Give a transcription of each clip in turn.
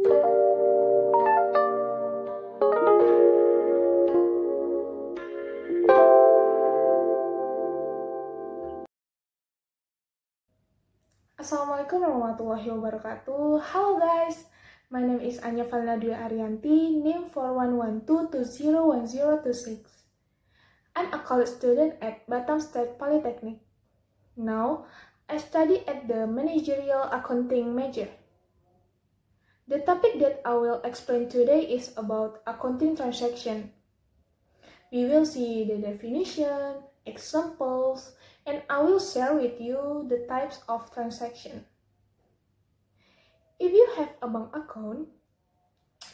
Assalamualaikum warahmatullahi wabarakatuh. Hello guys, my name is Anya Valina Dwi Ariyanti, NIM 4112201026. I'm a college student at Batam State Polytechnic. Now, I study at the Managerial Accounting major. The topic that I will explain today is about accounting transaction. We will see the definition, examples, and I will share with you the types of transaction. If you have a bank account,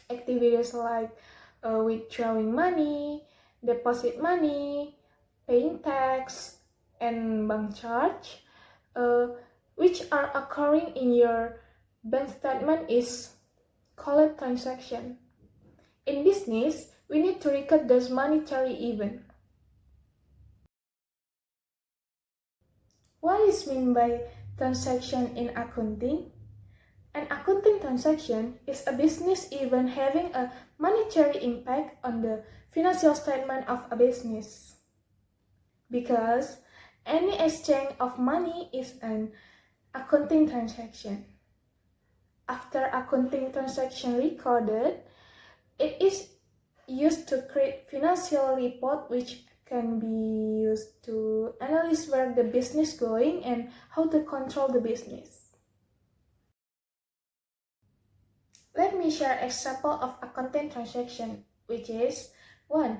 activities like withdrawing money, deposit money, paying tax, and bank charge, which are occurring in your bank statement is called transaction. In business, we need to record those monetary events. What is meant by transaction in accounting? An accounting transaction is a business event having a monetary impact on the financial statement of a business. Because any exchange of money is an accounting transaction. After accounting transaction recorded, it is used to create financial report which can be used to analyze where the business going and how to control the business. Let me share example of accounting transaction, which is 1.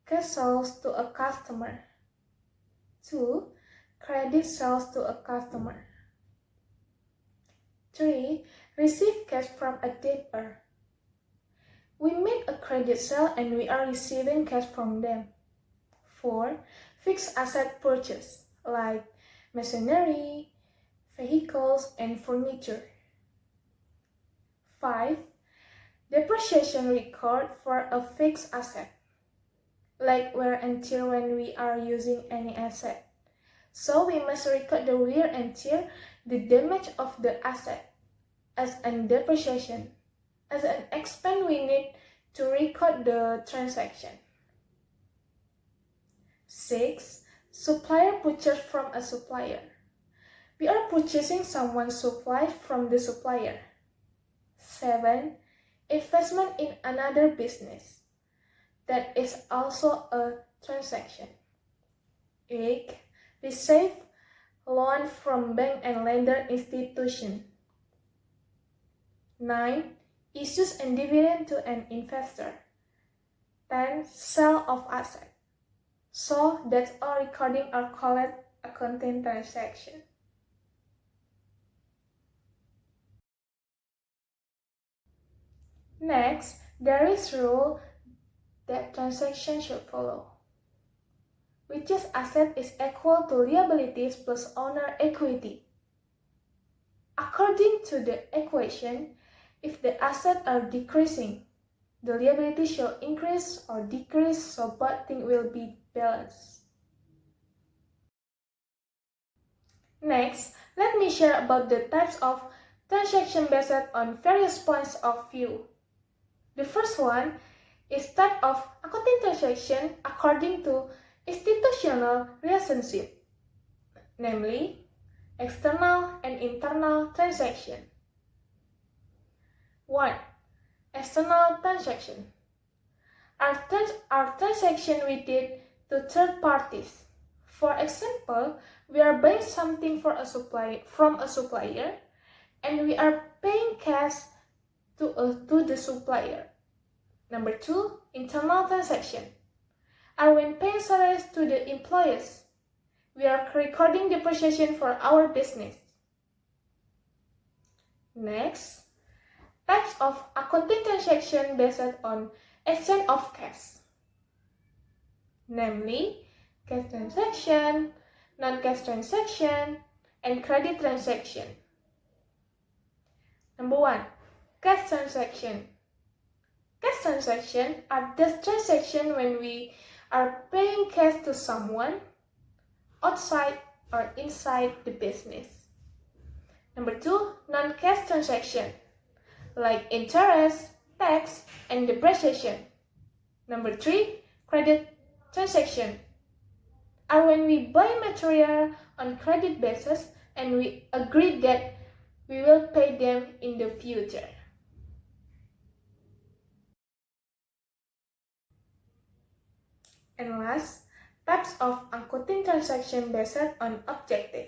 Cash sales to a customer. 2. Credit sales to a customer. 3. Receive cash from a debtor. We made a credit sale and we are receiving cash from them. 4. Fixed asset purchase, like machinery, vehicles, and furniture. 5. Depreciation record for a fixed asset, like wear and tear when we are using any asset. So we must record the wear and tear, the damage of the asset, as an depreciation. As an expense, we need to record the transaction. 6. Supplier purchase from a supplier. We are purchasing someone's supply from the supplier. 7. Investment in another business. That is also a transaction. 8. Receive loan from bank and lender institution. 9. Issues and dividend to an investor. 10. Sale of asset. So that's all recording are called accounting transaction. Next, there is rule that transaction should follow, which is asset is equal to liabilities plus owner equity. According to the equation, if the assets are decreasing, the liability shall increase or decrease, so both things will be balanced. Next, let me share about the types of transaction based on various points of view. The first one is type of accounting transaction according to institutional relationship, namely external and internal transaction. 1. External transaction are transaction we did to third parties. For example, we are buying something from a supplier and we are paying cash to the supplier. Number 2, internal transaction are when paying salaries to the employees. We are recording depreciation for our business. Next, types of accounting transaction based on exchange of cash, namely cash transaction, non-cash transaction, and credit transaction. Number 1, cash transaction. Cash transaction are those transactions when we are paying cash to someone outside or inside the business. Number 2, non-cash transaction like interest, tax, and depreciation. Number 3, credit transaction are when we buy material on credit basis and we agree that we will pay them in the future. And last, types of accounting transaction based on objective,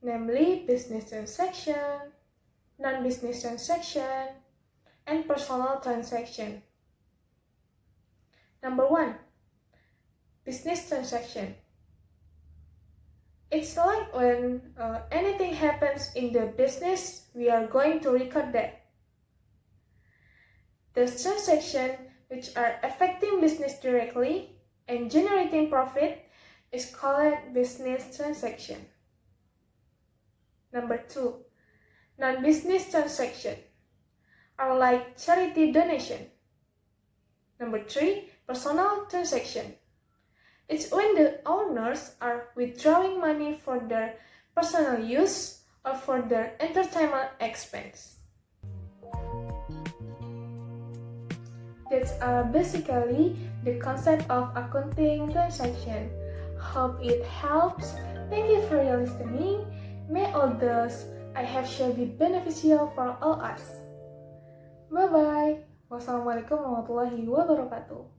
namely business transaction, non-business transaction, and personal transaction. Number 1, business transaction. It's like when anything happens in the business, we are going to record that. The transaction which are affecting business directly and generating profit is called business transaction. Number 2, non-business transaction are like charity donation. Number 3, personal transaction. It's when the owners are withdrawing money for their personal use or for their entertainment expense. That's basically the concept of accounting transaction. Hope it helps. Thank you for your listening. May all those I have shared be beneficial for all us. Bye bye. Wassalamualaikum warahmatullahi wabarakatuh.